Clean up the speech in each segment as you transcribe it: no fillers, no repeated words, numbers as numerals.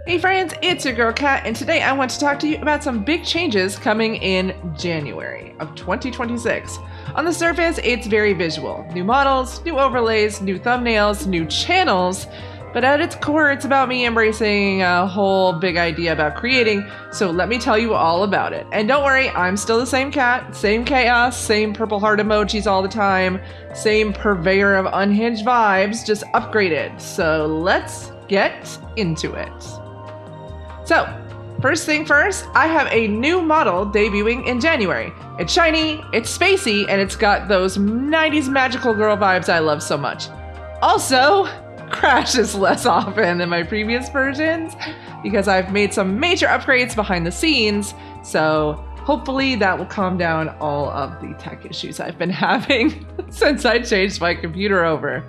Hey friends, it's your girl Kat, and today I want to talk to you about some big changes coming in January of 2026. On the surface, it's very visual. New models, new overlays, new thumbnails, new channels, but at its core, it's about me embracing a whole big idea about creating, so let me tell you all about it. And don't worry, I'm still the same Kat, same chaos, same purple heart emojis all the time, same purveyor of unhinged vibes, just upgraded. So let's get into it. So, first thing first, I have a new model debuting in January. It's shiny, it's spacey, and it's got those 90s magical girl vibes I love so much. Also, crashes less often than my previous versions because I've made some major upgrades behind the scenes, so hopefully that will calm down all of the tech issues I've been having since I changed my computer over.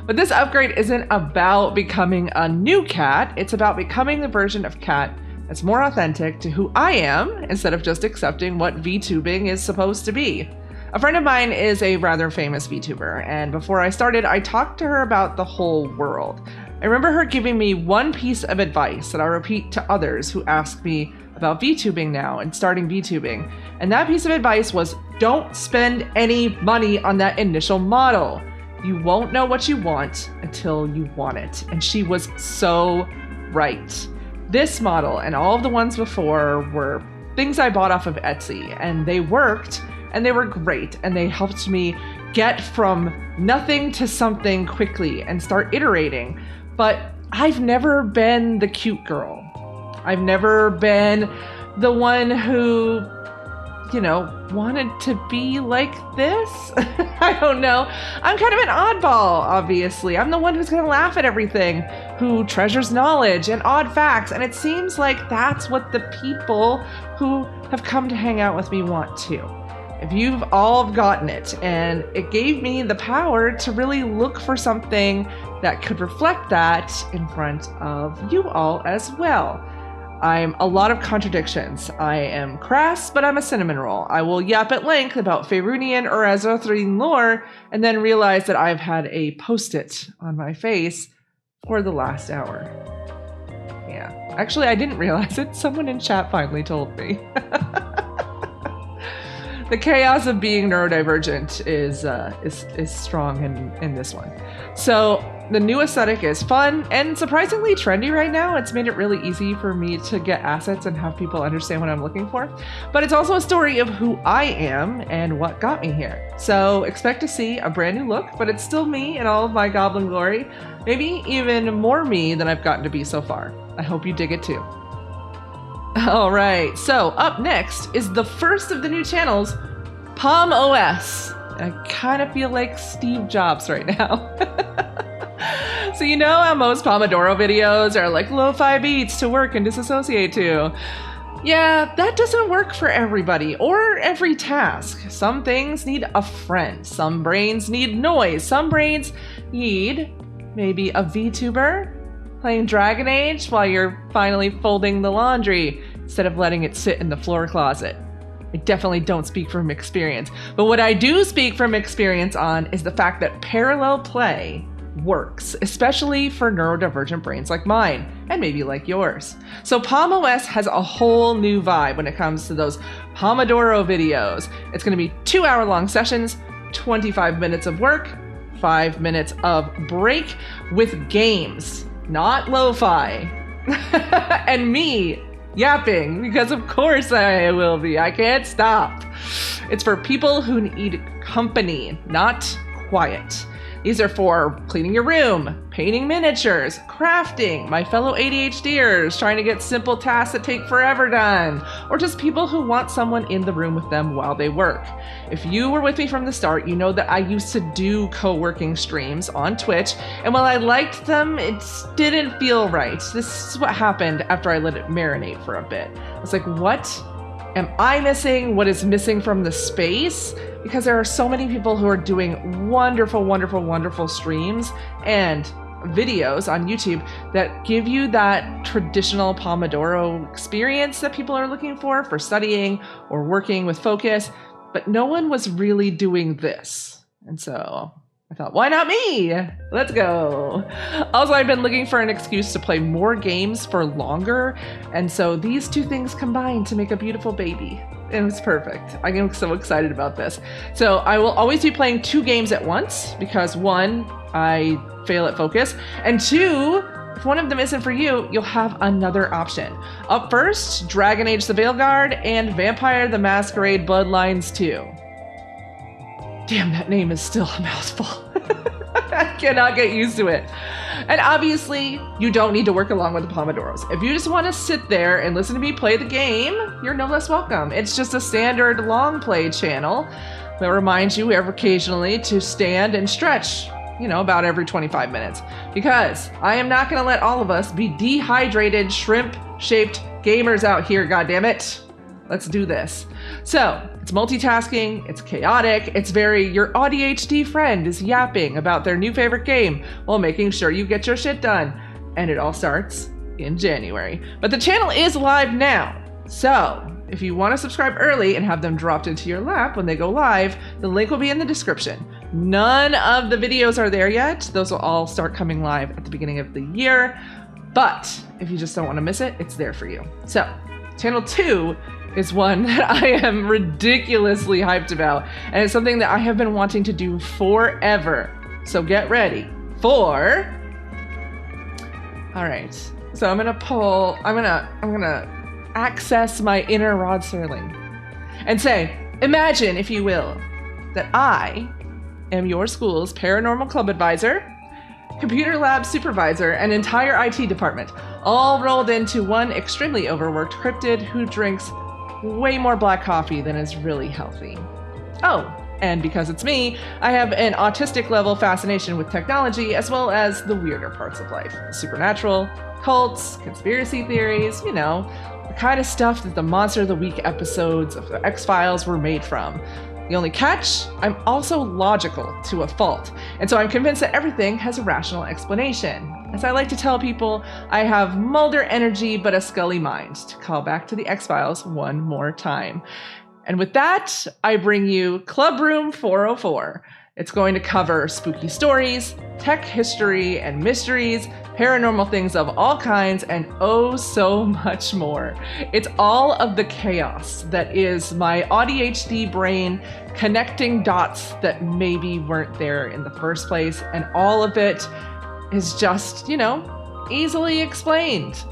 But this upgrade isn't about becoming a new Kat, it's about becoming the version of Kat that's more authentic to who I am instead of just accepting what VTubing is supposed to be. A friend of mine is a rather famous VTuber, and before I started, I talked to her about the whole world. I remember her giving me one piece of advice that I repeat to others who ask me about VTubing now and starting VTubing. And that piece of advice was, don't spend any money on that initial model. You won't know what you want until you want it. And she was so right. This model and all of the ones before were things I bought off of Etsy, and they worked and they were great, and they helped me get from nothing to something quickly and start iterating. But I've never been the cute girl. I've never been the one who, wanted to be like this. I don't know. I'm kind of an oddball, obviously. I'm the one who's going to laugh at everything, who treasures knowledge and odd facts. And it seems like that's what the people who have come to hang out with me want too. If you've all gotten it, and it gave me the power to really look for something that could reflect that in front of you all as well. I'm a lot of contradictions. I am crass, but I'm a cinnamon roll. I will yap at length about Faerunian or Azothrine lore, and then realize that I've had a post-it on my face for the last hour. Yeah, actually I didn't realize it. Someone in chat finally told me. The chaos of being neurodivergent is strong in this one. So the new aesthetic is fun and surprisingly trendy right now. It's made it really easy for me to get assets and have people understand what I'm looking for. But it's also a story of who I am and what got me here. So expect to see a brand new look, but it's still me in all of my goblin glory. Maybe even more me than I've gotten to be so far. I hope you dig it too. All right, so up next is the first of the new channels, pomOS. I kind of feel like Steve Jobs right now. So you know how most Pomodoro videos are like lo-fi beats to work and disassociate to? Yeah, that doesn't work for everybody or every task. Some things need a friend, some brains need noise, some brains need maybe a VTuber playing Dragon Age while you're finally folding the laundry instead of letting it sit in the floor closet. I definitely don't speak from experience, but what I do speak from experience on is the fact that parallel play works, especially for neurodivergent brains like mine, and maybe like yours. So pomOS has a whole new vibe when it comes to those Pomodoro videos. It's going to be 2-hour-long sessions, 25 minutes of work, 5 minutes of break with games, not lo-fi. And me yapping, because of course I will be. I can't stop. It's for people who need company, not quiet. These are for cleaning your room, painting miniatures, crafting, my fellow ADHDers trying to get simple tasks that take forever done, or just people who want someone in the room with them while they work. If you were with me from the start, you know that I used to do co-working streams on Twitch, and while I liked them, it didn't feel right. This is what happened after I let it marinate for a bit. I was like, what am I missing? What is missing from the space? Because there are so many people who are doing wonderful, wonderful, wonderful streams and videos on YouTube that give you that traditional Pomodoro experience that people are looking for studying or working with focus, but no one was really doing this. And so I thought, why not me? Let's go. Also, I've been looking for an excuse to play more games for longer, and so these two things combined to make a beautiful baby. And it's perfect. I am so excited about this. So I will always be playing 2 games at once because 1, I fail at focus, and 2, if one of them isn't for you, you'll have another option. Up first, Dragon Age the Veilguard and Vampire the Masquerade Bloodlines 2. Damn, that name is still a mouthful. I cannot get used to it. And obviously, you don't need to work along with the Pomodoros. If you just want to sit there and listen to me play the game, you're no less welcome. It's just a standard long play channel that reminds you occasionally to stand and stretch, you know, about every 25 minutes. Because I am not going to let all of us be dehydrated, shrimp-shaped gamers out here, goddammit. Let's do this. So, it's multitasking, it's chaotic, it's your ADHD friend is yapping about their new favorite game while making sure you get your shit done. And it all starts in January. But the channel is live now. So, if you want to subscribe early and have them dropped into your lap when they go live, the link will be in the description. None of the videos are there yet. Those will all start coming live at the beginning of the year. But if you just don't want to miss it, it's there for you. So, channel 2 is one that I am ridiculously hyped about, and it's something that I have been wanting to do forever. So get ready for... All right, so I'm gonna access my inner Rod Serling and say, imagine, if you will, that I am your school's paranormal club advisor, computer lab supervisor, and entire IT department, all rolled into one extremely overworked cryptid who drinks way more black coffee than is really healthy. Oh, and because it's me, I have an autistic level fascination with technology as well as the weirder parts of life. Supernatural, cults, conspiracy theories, you know, the kind of stuff that the Monster of the Week episodes of the X-Files were made from. The only catch, I'm also logical to a fault, and so I'm convinced that everything has a rational explanation. As I like to tell people, I have Mulder energy but a Scully mind, to call back to the X-Files one more time. And with that, I bring you Club Room 404. It's going to cover spooky stories, tech history and mysteries, paranormal things of all kinds, and oh so much more. It's all of the chaos that is my ADHD brain connecting dots that maybe weren't there in the first place, and all of it is just, you know, easily explained.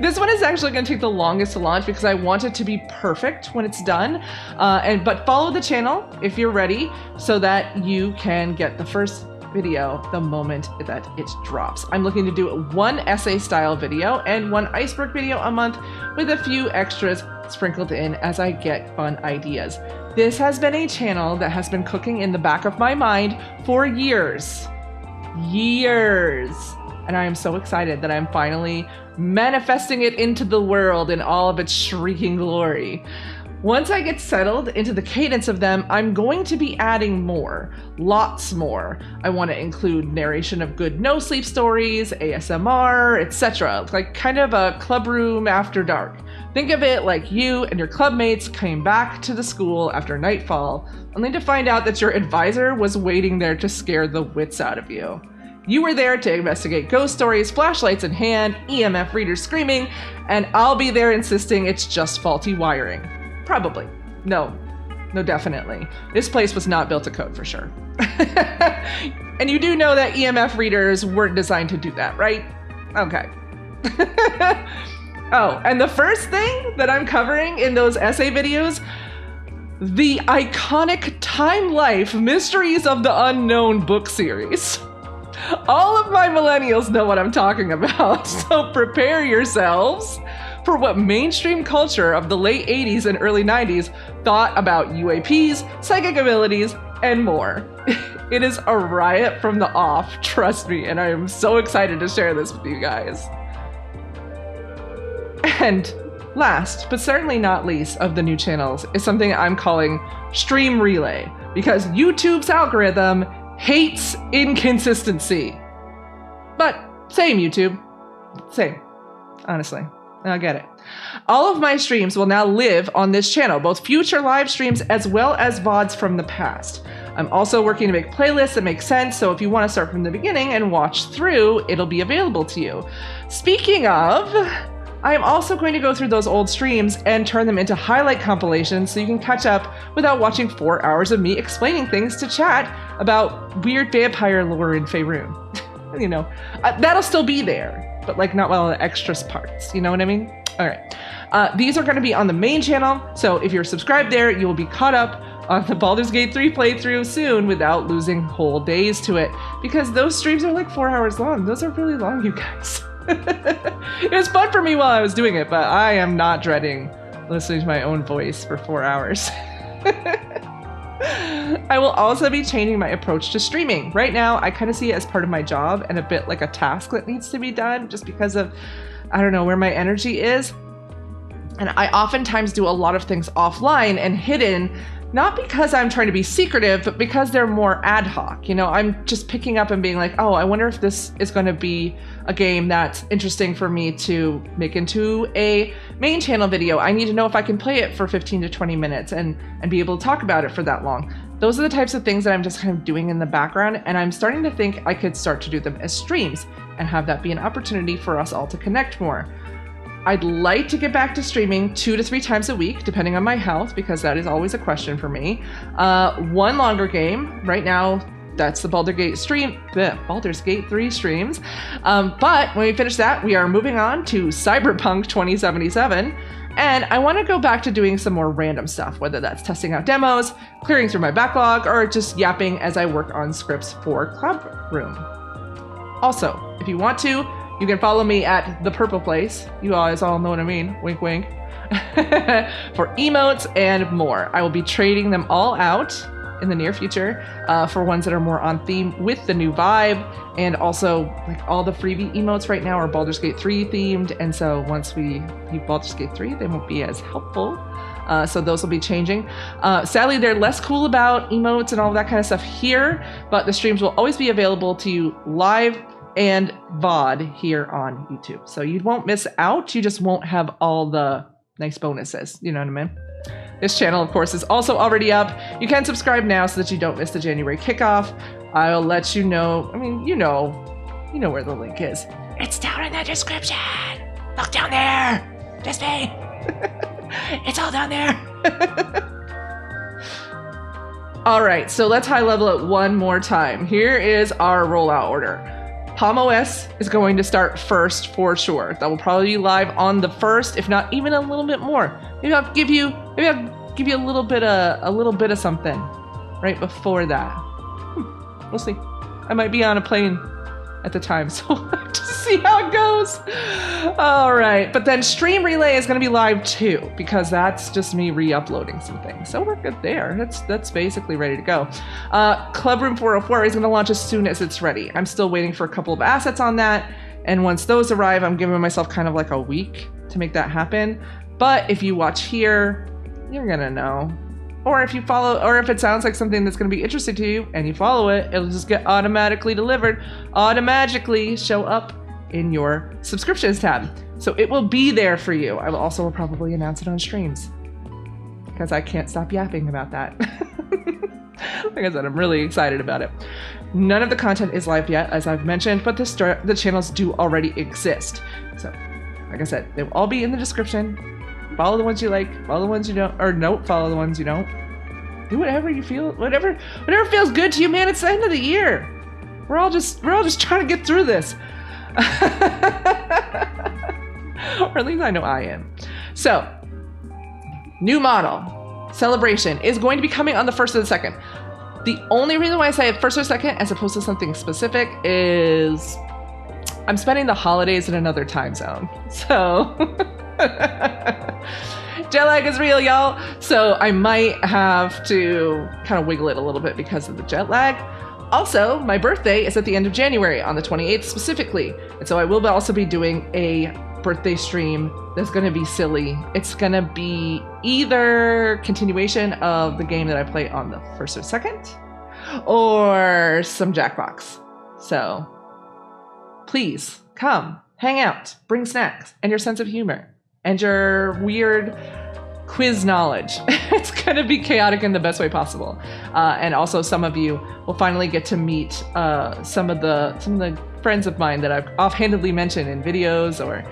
This one is actually going to take the longest to launch because I want it to be perfect when it's done. But follow the channel if you're ready so that you can get the first video the moment that it drops. I'm looking to do 1 essay style video and 1 iceberg video a month with a few extras sprinkled in as I get fun ideas. This has been a channel that has been cooking in the back of my mind for years. And I am so excited that I'm finally manifesting it into the world in all of its shrieking glory. Once I get settled into the cadence of them, I'm going to be adding more, lots more. I want to include narration of good no-sleep stories, ASMR, etc. Like kind of a club room after dark. Think of it like you and your clubmates came back to the school after nightfall, only to find out that your advisor was waiting there to scare the wits out of you. You were there to investigate ghost stories, flashlights in hand, EMF readers screaming, and I'll be there insisting it's just faulty wiring. Probably. No, definitely. This place was not built to code for sure. And you do know that EMF readers weren't designed to do that, right? Okay. Oh, and the first thing that I'm covering in those essay videos, the iconic Time Life Mysteries of the Unknown book series. All of my millennials know what I'm talking about, so prepare yourselves for what mainstream culture of the late 80s and early 90s thought about UAPs, psychic abilities, and more. It is a riot from the off, trust me, and I am so excited to share this with you guys. And last, but certainly not least of the new channels is something I'm calling Stream Relay, because YouTube's algorithm hates inconsistency. But same YouTube, same, honestly. I get it. All of my streams will now live on this channel, both future live streams as well as VODs from the past. I'm also working to make playlists that make sense, so if you want to start from the beginning and watch through, it'll be available to you. Speaking of, I am also going to go through those old streams and turn them into highlight compilations so you can catch up without watching 4 hours of me explaining things to chat about weird vampire lore in Faerun. You know, that'll still be there, but like not all the extras parts, you know what I mean? All right. These are going to be on the main channel, so if you're subscribed there, you will be caught up on the Baldur's Gate 3 playthrough soon without losing whole days to it, because those streams are like 4 hours long. Those are really long, you guys. It was fun for me while I was doing it, but I am not dreading listening to my own voice for 4 hours. I will also be changing my approach to streaming. Right now, I kind of see it as part of my job and a bit like a task that needs to be done just because of, I don't know, where my energy is. And I oftentimes do a lot of things offline and hidden, not because I'm trying to be secretive, but because they're more ad hoc. You know, I'm just picking up and being like, oh, I wonder if this is going to be a game that's interesting for me to make into a main channel video. I need to know if I can play it for 15 to 20 minutes and be able to talk about it for that long. Those are the types of things that I'm just kind of doing in the background, and I'm starting to think I could start to do them as streams and have that be an opportunity for us all to connect more. I'd like to get back to streaming 2 to 3 times a week, depending on my health, because that is always a question for me. One longer game. Right now, that's the Baldur's Gate 3 streams. But when we finish that, we are moving on to Cyberpunk 2077. And I want to go back to doing some more random stuff, whether that's testing out demos, clearing through my backlog, or just yapping as I work on scripts for Clubroom. Also, if you want to, you can follow me at The Purple Place. You guys all know what I mean. Wink, wink. For emotes and more. I will be trading them all out in the near future for ones that are more on theme with the new vibe. And also, like, all the freebie emotes right now are Baldur's Gate 3 themed. And so once we leave Baldur's Gate 3, they won't be as helpful. So those will be changing. Sadly, they're less cool about emotes and all that kind of stuff here, but the streams will always be available to you live and VOD here on YouTube. So you won't miss out. You just won't have all the nice bonuses. You know what I mean? This channel, of course, is also already up. You can subscribe now so that you don't miss the January kickoff. I'll let you know. I mean, you know where the link is. It's down in the description. Look down there. Just me. It's all down there. All right, so let's high level it one more time. Here is our rollout order. pomOS is going to start first for sure. That will probably be live on the 1st, if not even a little bit more. Maybe I'll give you a little bit of something right before that. We'll see. I might be on a plane at the time, so we'll have to see how it goes. All right, but then Stream Relay is going to be live too, because that's just me re-uploading some things. So we're good there. That's basically ready to go. Clubroom 404 is going to launch as soon as it's ready. I'm still waiting for a couple of assets on that, and once those arrive, I'm giving myself kind of like a week to make that happen. But if you watch here, you're gonna know. Or if you follow, or if it sounds like something that's going to be interesting to you and you follow it, it'll just get automatically delivered, automatically show up in your subscriptions tab. So it will be there for you. I will also probably announce it on streams because I can't stop yapping about that. Like I said, I'm really excited about it. None of the content is live yet, as I've mentioned, but the channels do already exist. So, like I said, they will all be in the description. Follow the ones you like, follow the ones you don't, or don't follow the ones you don't. Do whatever you feel, whatever feels good to you, man. It's the end of the year. We're all just trying to get through this. Or at least I know I am. So, new model, Celebration, is going to be coming on the 1st or the 2nd. The only reason why I say 1st or 2nd as opposed to something specific is I'm spending the holidays in another time zone. So jet lag is real, y'all. So I might have to kind of wiggle it a little bit because of the jet lag. Also, my birthday is at the end of January, on the 28th specifically. And so I will also be doing a birthday stream that's going to be silly. It's going to be either continuation of the game that I play on the 1st or 2nd, or some Jackbox. So please come, hang out, bring snacks and your sense of humor and your weird quiz knowledge. It's going to be chaotic in the best way possible. And also some of you will finally get to meet some of the friends of mine that I've offhandedly mentioned in videos or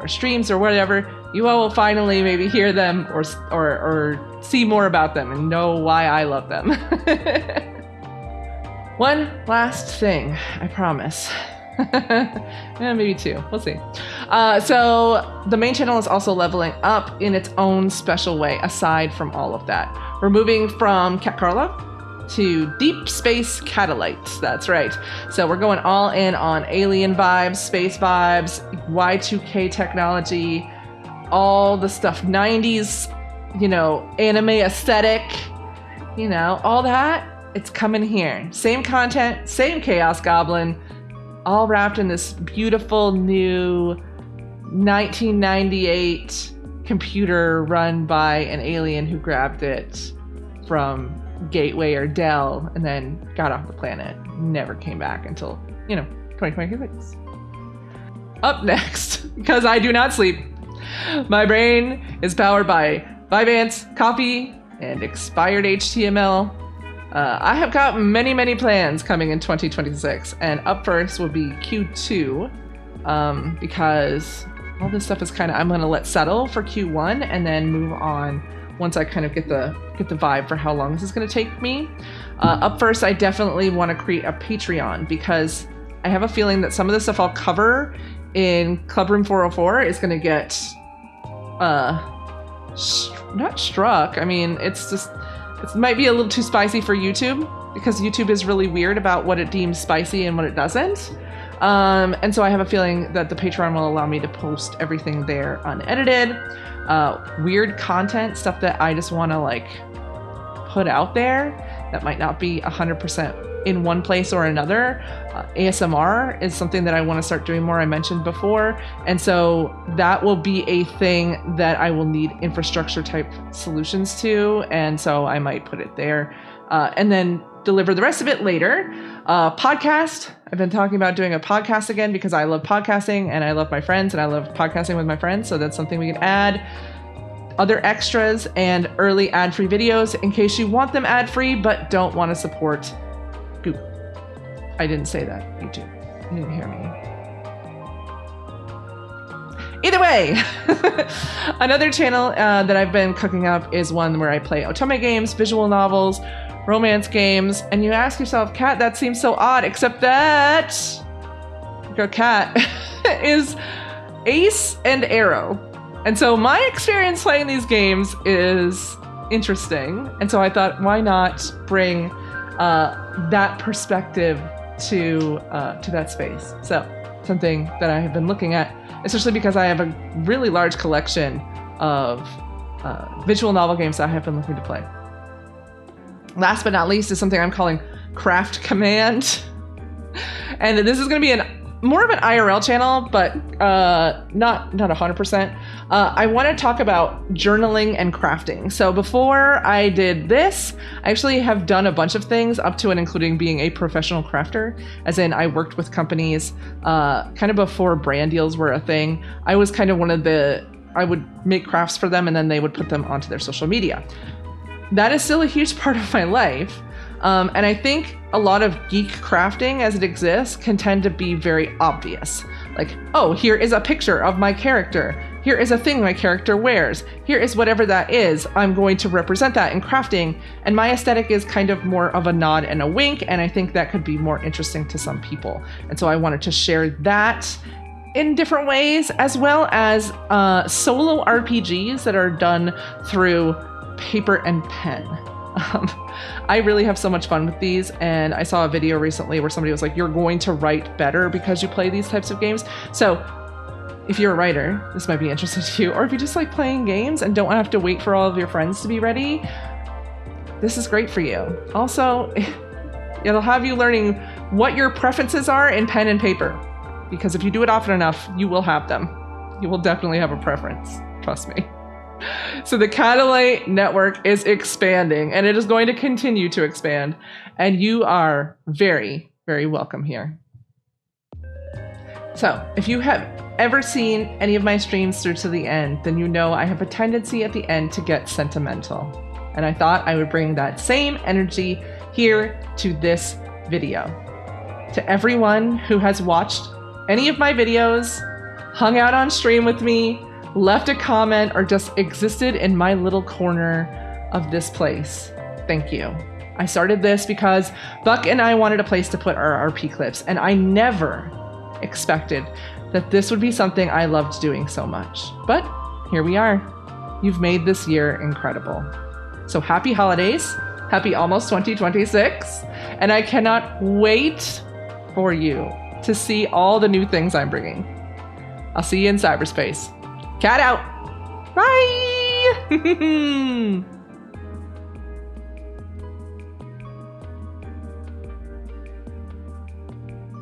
streams or whatever. You all will finally maybe hear them or see more about them and know why I love them. One last thing, I promise. Maybe two, we'll see. So the main channel is also leveling up in its own special way aside from all of that. We're moving from Cat Carla to Deep Space Katellite. That's right. So we're going all in on alien vibes, space vibes, Y2K technology, all the stuff, 90s, you know, anime aesthetic, you know, all that. It's coming here. Same content, same Chaos Goblin, all wrapped in this beautiful new 1998 computer run by an alien who grabbed it from Gateway or Dell and then got off the planet. Never came back until, you know, 2026. Up next, because I do not sleep, my brain is powered by Vyvanse, coffee, and expired HTML. I have got many plans coming in 2026, and up first will be Q2, because all this stuff is kind of, I'm going to let settle for Q1 and then move on once I kind of get the vibe for how long this is going to take me. Up first, I definitely want to create a Patreon because I have a feeling that some of the stuff I'll cover in Clubroom 404 is going to get not struck. I mean, it's just, it might be a little too spicy for YouTube because YouTube is really weird about what it deems spicy and what it doesn't. And so I have a feeling that the Patreon will allow me to post everything there unedited. Weird content, stuff that I just want to like put out there that might not be 100% in one place or another. ASMR is something that I want to start doing more, I mentioned before. And so that will be a thing that I will need infrastructure type solutions to. And so I might put it there and then deliver the rest of it later. Podcast. I've been talking about doing a podcast again because I love podcasting and I love my friends and I love podcasting with my friends. So that's something we can add. Other extras and early ad-free videos in case you want them ad-free but don't want to support Google. I didn't say that, YouTube. You didn't hear me. Either way, another channel that I've been cooking up is one where I play otome games, visual novels, romance games, and you ask yourself, Kat, that seems so odd, except that your cat is Ace and Arrow. And so my experience playing these games is interesting. And so I thought, why not bring that perspective to that space? So something that I have been looking at, especially because I have a really large collection of visual novel games that I have been looking to play. Last but not least is something I'm calling Craft Command. And this is going to be more of an IRL channel, but not 100%. I want to talk about journaling and crafting. So before I did this, I actually have done a bunch of things up to and including being a professional crafter, as in I worked with companies kind of before brand deals were a thing. I was kind of I would make crafts for them and then they would put them onto their social media. That is still a huge part of my life. And I think a lot of geek crafting as it exists can tend to be very obvious. Like, oh, here is a picture of my character. Here is a thing my character wears. Here is whatever that is. I'm going to represent that in crafting. And my aesthetic is kind of more of a nod and a wink. And I think that could be more interesting to some people. And so I wanted to share that in different ways, as well as solo RPGs that are done through paper and pen. I really have so much fun with these, and I saw a video recently where somebody was like, you're going to write better because you play these types of games. So if you're a writer, this might be interesting to you, or if you just like playing games and don't have to wait for all of your friends to be ready, this is great for you. Also, it'll have you learning what your preferences are in pen and paper, because if you do it often enough, you will have them. You will definitely have a preference, trust me. So the Katellite Network is expanding, and it is going to continue to expand, and you are very, very welcome here. So if you have ever seen any of my streams through to the end, then you know I have a tendency at the end to get sentimental. And I thought I would bring that same energy here to this video. To everyone who has watched any of my videos, hung out on stream with me, left a comment, or just existed in my little corner of this place, thank you. I started this because Buck and I wanted a place to put our RP clips, and I never expected that this would be something I loved doing so much. But here we are. You've made this year incredible. So happy holidays, happy almost 2026, and I cannot wait for you to see all the new things I'm bringing. I'll see you in cyberspace. Cat out. Bye.